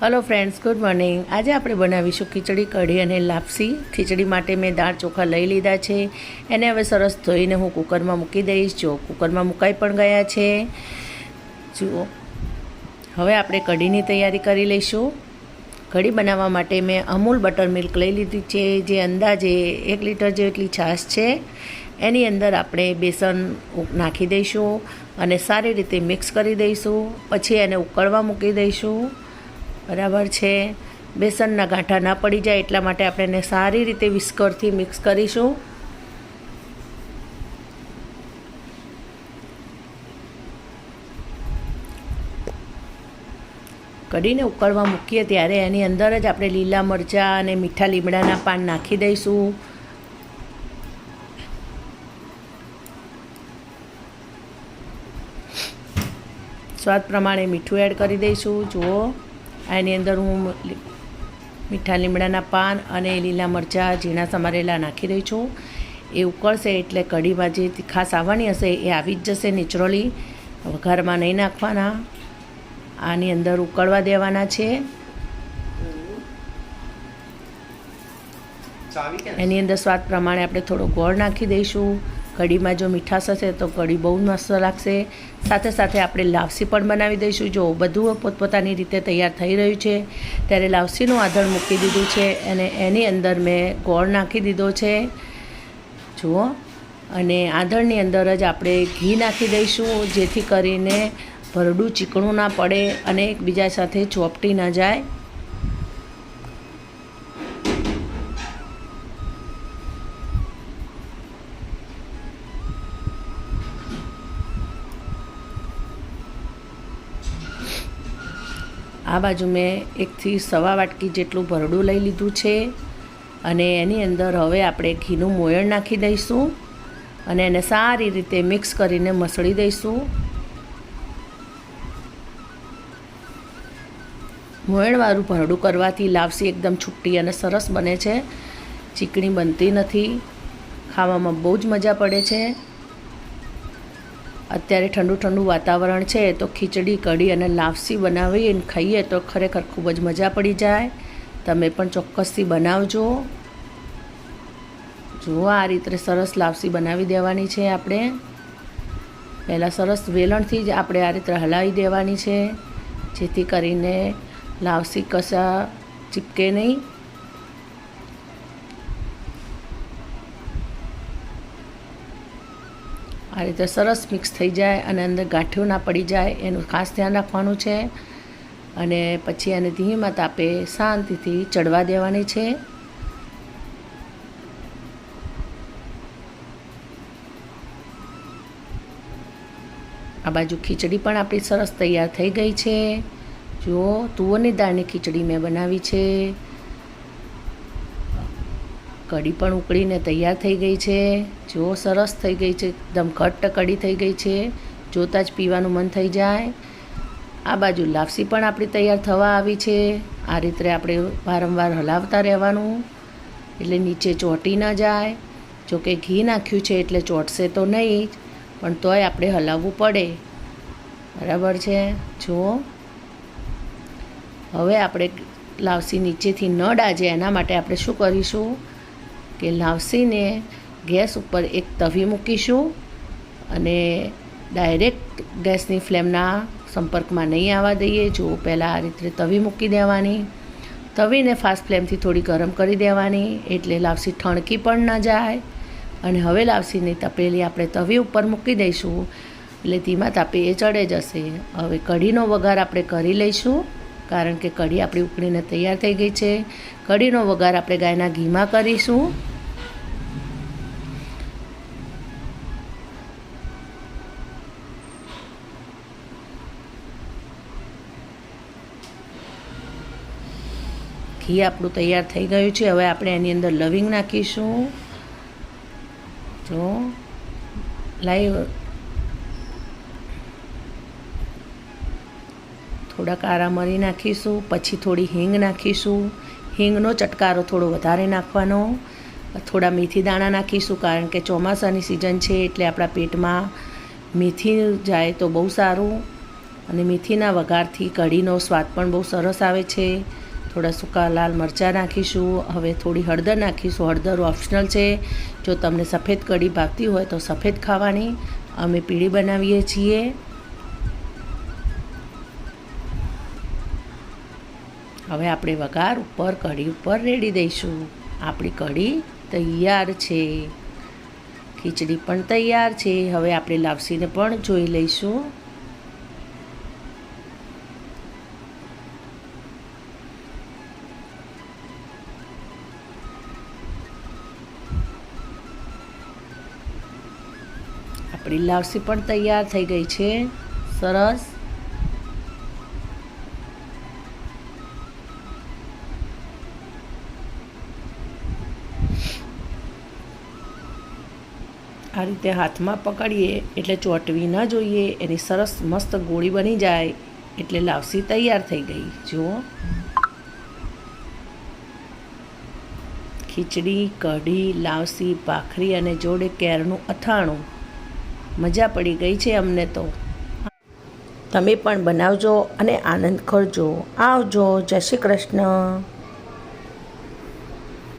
Hello friends, good morning. आज आप बनावीशुं खीचड़ी कढ़ी अने लापसी। खीचड़ी माटे मैं दाळ चोखा लई लीधा छे। एने हवे सरस धोईने हूँ कूकर में मूकी दईश। जो कूकर में मुकाई पण गया छे। जुओ, हवे आपणे कढ़ीनी तैयारी करी लईशुं। कढ़ी बनाववा माटे मैं अमूल बटर मिल्क लई लीधी छे, जे अंदाजे 1 लीटर जेटली छाश छे। एनी अंदर आपणे बेसन नाखी दईशुं अने सारी रीते मिक्स करी दईशुं। पछी एने उकळवा मूकी दईशुं। बराबर है। बेसनना गांठा ना पड़ी जाए एटला माटे आपणे एने सारी रीते विस्करथी मिक्स करीशुं। कढ़ीने उकळवा मूकीए त्यारे एनी अंदर ज आपणे लीला मरचा अने मीठा લીમડાના पान नाखी दईशुं। स्वाद प्रमाणे मीठुं एड करी दईशुं। जुओ, आनी अंदर हूँ मीठा લીમડાના पान अने लीला मरचा झीणा समारेला नाखी रही छूँ। ए उकळशे एटले कढ़ीमां जे तीखास आववानी हशे ए आवी ज जशे नेचरली। वघारमां नहीं नाखवाना। आनी अंदर उकळवा देवाना छे। एनी अंदर स्वाद प्रमाणे आपणे थोड़ो गोळ नाखी दईशुं। कढ़ी में जो मीठाश हशे तो कढ़ी बहुत मस्त लागशे। साथे साथे आपणे लावसी पण बनावी दईशुं। जो बधुं पोतपोतानी रीते तैयार थई रह्युं छे त्यारे लावसीनुं आधण मूकी दीधुं छे अने एनी अंदर मैं गोळ नाखी दीधो छे। जुओ, अने आधणनी अंदर ज आपणे घी नाखी दईशुं, जेथी करीने भरडुं चीकणुं ना पड़े अने एकबीजा साथे ચોપટી न जाय। आ बाजू में 1 થી સવા વાટકી જેટલું ભરડું લઈ લીધું છે અને એની અંદર હવે આપણે ઘીનું મોયણ નાખી દઈશું અને એને સારી રીતે મિક્સ કરીને મસળી દઈશું। મોયણવાળું ભરડું કરવાથી લાવસી એકદમ છૂટી અને સરસ બને છે। ચીકણી બનતી નથી। ખાવામાં બહુ જ મજા પડે છે। અત્યારે ठंडू ठंडू वातावरण है तो खीचड़ी कढ़ी और लापसी बनावी खाइए तो खरेखर खूब ज मजा पड़ी जाए। तमे पण चोक्कसथी बनावजो। जो आ रीते सरस लापसी बनावी देवानी छे। आपणे पहला सरस वेलणथी ज आपणे आ रीते हलावी देवानी छे, जेथी करीने लापसी कशा चिपके नहीं। आ रीते सरस मिक्स थई जाए अने अंदर गांठियों ना पड़ी जाए एनुं खास ध्यान राखवानुं छे। अने पछी आने धीमा तापे शांतिथी चढ़वा देवानी छे। आ बाजू खीचड़ी पण आपणी सरस तैयार थई गई छे। जो तुवरनी दाळनी खीचड़ी मैं बनावी छे। कढ़ी पण उकळीने तैयार थई गई छे। जो सरस थई गई छे, एकदम घट्ट कढ़ी थई गई छे। जोता ज पीवानुं मन थई जाए। आ बाजू लापसी पण आपणी तैयार थवा आवी छे। आ रीते आपणे वारंवार हलावता रहेवानुं एटले नीचे ચોંટી न जाए। जो कि घी नाख्युं छे एटले ચોંટશે तो नहीं, पण तोय आपणे हलावવું पड़े। बराबर छे। जो हवे आपणे लावसी नीचेथी न डाजे एना माटे आपणे शुं करीशुं कि लावसी ने गैस पर एक तवी मूकीशुं अने डायरेक्ट गैसनी फ्लेमना संपर्क में नहीं आवा दईए। जो पहला आ रीते तवी मूकी देवानी। तवी ने फास्ट फ्लेम थी थोड़ी गरम करी देवानी एटले लावसी ठणकी पण न जाए। अने हवे लावसी ने तपेली आपणे तवी उपर मूकी दईशुं एटले धीमा तापे ए चढ़े जशे। हवे कढ़ीनो वघार आपणे करी लईशुं, कारण के कढ़ी आपणी उकळीने तैयार थई गई छे। कढ़ीनो वघार आपणे गायना घीमां करीशुं। घी आपणुं तैयार थई गयुं छे। हवे आपणे एनी अंदर लविंग नाखीशुं। जो लाइव थोड़ा कारा मरी नाखीशुं। पछी थोड़ी हींग नाखीशुं। हींगनो चटकारो थोड़ो वधारे नाखवानो। थोड़ा मेथी दाणा नाखीशुं, कारण के ચોમાસાની सीजन है एटले आपणा पेटमां मेथी जाए तो बहु सारूं। અને મેથીના વઘારથી કઢીનો સ્વાદ પણ બહુ સરસ આવે છે. થોડા સૂકા લાલ મરચાં નાખીશું. હવે થોડી હળદર નાખીશું. હળદર ઓપ્શનલ છે. જો તમને સફેદ કઢી ભાવતી હોય તો સફેદ ખાવાની, અમે પીળી બનાવીએ છીએ. હવે આપણે વઘાર ઉપર કઢી ઉપર રેડી દઈશું. આપણી કઢી તૈયાર છે. ખીચડી પણ તૈયાર છે. હવે આપણે લાપસીને પણ જોઈ લઈશું. આપણી લાપસી પણ તૈયાર થઈ ગઈ છે. સરસ. આ રીતે હાથમાં પકડીએ એટલે ચોંટવી ન જોઈએ. એની સરસ મસ્ત ગોળી બની જાય એટલે લાપસી તૈયાર થઈ ગઈ. જુઓ, ખીચડી, કઢી, લાપસી, ભાખરી અને જોડે કેળનું અથાણું. મજા પડી ગઈ છે અમને તો. તમે પણ બનાવજો અને આનંદ કરજો. આવજો. જય શ્રી કૃષ્ણ.